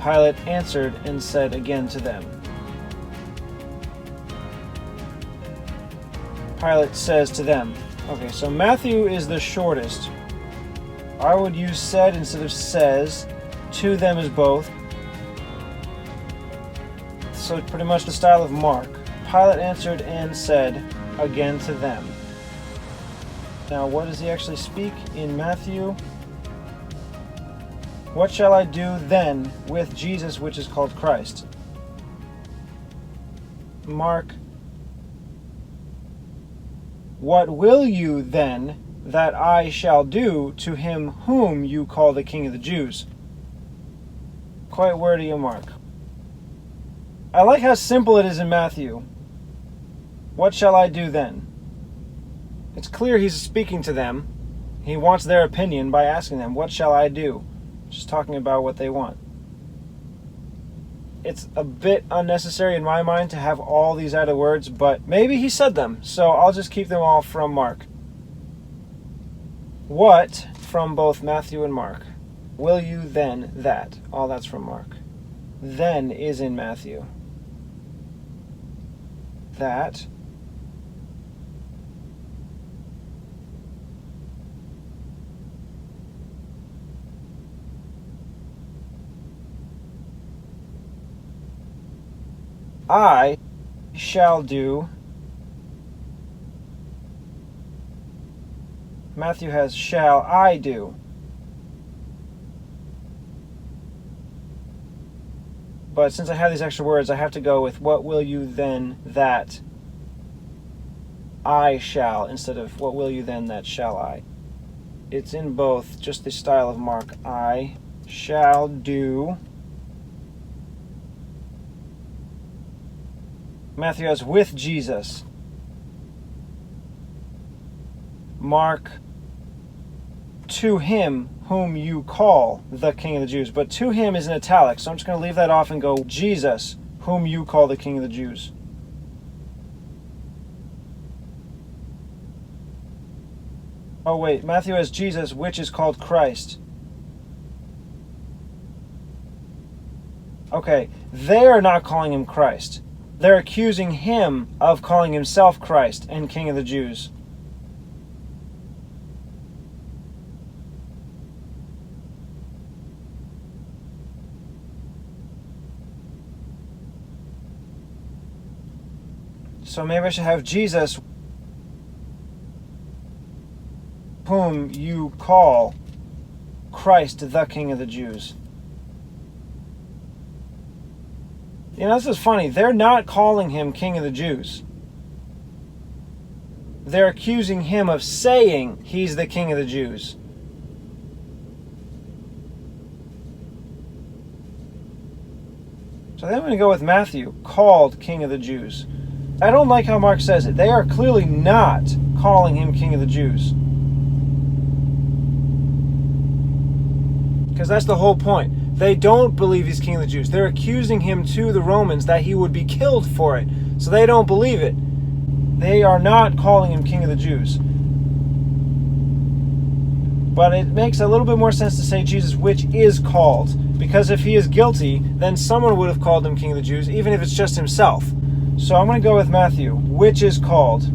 Pilate answered and said again to them. Pilate says to them. Okay, so Matthew is the shortest. I would use said instead of says. To them is both. So pretty much the style of Mark. Pilate answered and said again to them. Now, what does he actually speak in Matthew? What shall I do then with Jesus, which is called Christ? Mark, what will you then that I shall do to him whom you call the King of the Jews? Quite wordy in Mark. I like how simple it is in Matthew. What shall I do then? It's clear he's speaking to them. He wants their opinion by asking them, what shall I do? Just talking about what they want. It's a bit unnecessary in my mind to have all these added words, but maybe he said them, so I'll just keep them all from Mark. What, from both Matthew and Mark, will you then that? All that's from Mark. Then is in Matthew. That I shall do. Matthew has shall I do. But since I have these extra words, I have to go with what will you then that I shall instead of what will you then that shall I. It's in both, just the style of Mark. I shall do. Matthew has with Jesus. Mark, to him whom you call the King of the Jews. But to him is in italics, so I'm just going to leave that off and go Jesus, whom you call the King of the Jews. Oh wait, Matthew has Jesus, which is called Christ. Okay, they are not calling him Christ. They're accusing him of calling himself Christ and King of the Jews. So maybe I should have Jesus, whom you call Christ, the King of the Jews. You know, this is funny. They're not calling him King of the Jews. They're accusing him of saying he's the King of the Jews. So then I'm going to go with Matthew, called King of the Jews. I don't like how Mark says it. They are clearly not calling him King of the Jews. Because that's the whole point. They don't believe he's King of the Jews. They're accusing him to the Romans that he would be killed for it. So they don't believe it. They are not calling him King of the Jews. But it makes a little bit more sense to say Jesus, which is called. Because if he is guilty, then someone would have called him King of the Jews, even if it's just himself. So I'm going to go with Matthew, which is called,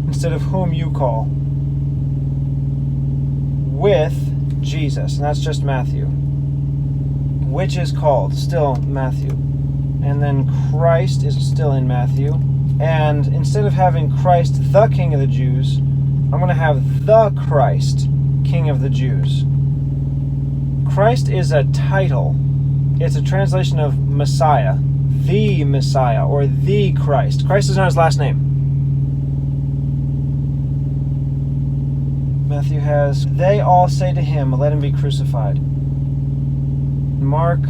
instead of whom you call. With Jesus. And that's just Matthew. Which is called, still Matthew. And then Christ is still in Matthew. And instead of having Christ the King of the Jews, I'm going to have the Christ King of the Jews. Christ is a title. It's a translation of Messiah. The Messiah, or the Christ. Christ is not his last name. Matthew has, they all say to him, let him be crucified. Mark,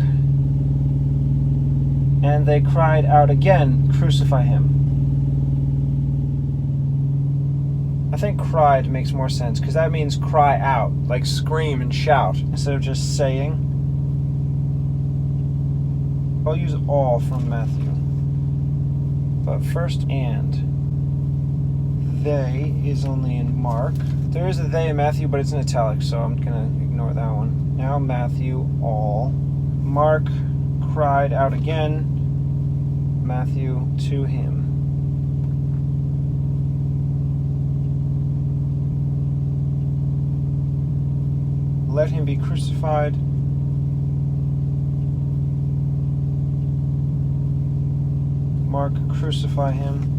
and they cried out again, crucify him. I think cried makes more sense, because that means cry out, like scream and shout, instead of just saying. I'll use all from Matthew. But first, and. They is only in Mark. There is a they in Matthew, but it's in italics, so I'm going to ignore that one. Now Matthew, all. Mark cried out again, Matthew to him. Let him be crucified. Mark, crucify him.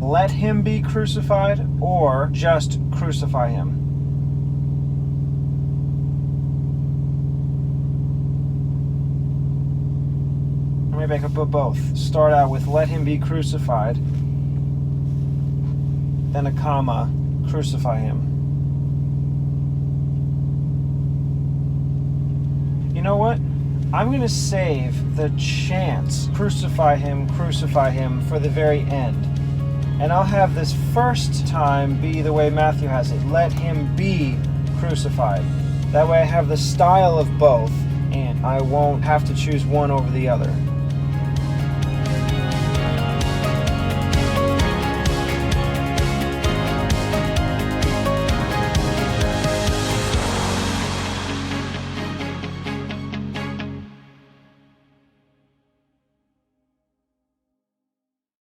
Let him be crucified, or just crucify him. Maybe I could put both. Start out with let him be crucified, then a comma, crucify him. You know what? I'm going to save the chance crucify him for the very end. And I'll have this first time be the way Matthew has it. Let him be crucified. That way I have the style of both, and I won't have to choose one over the other.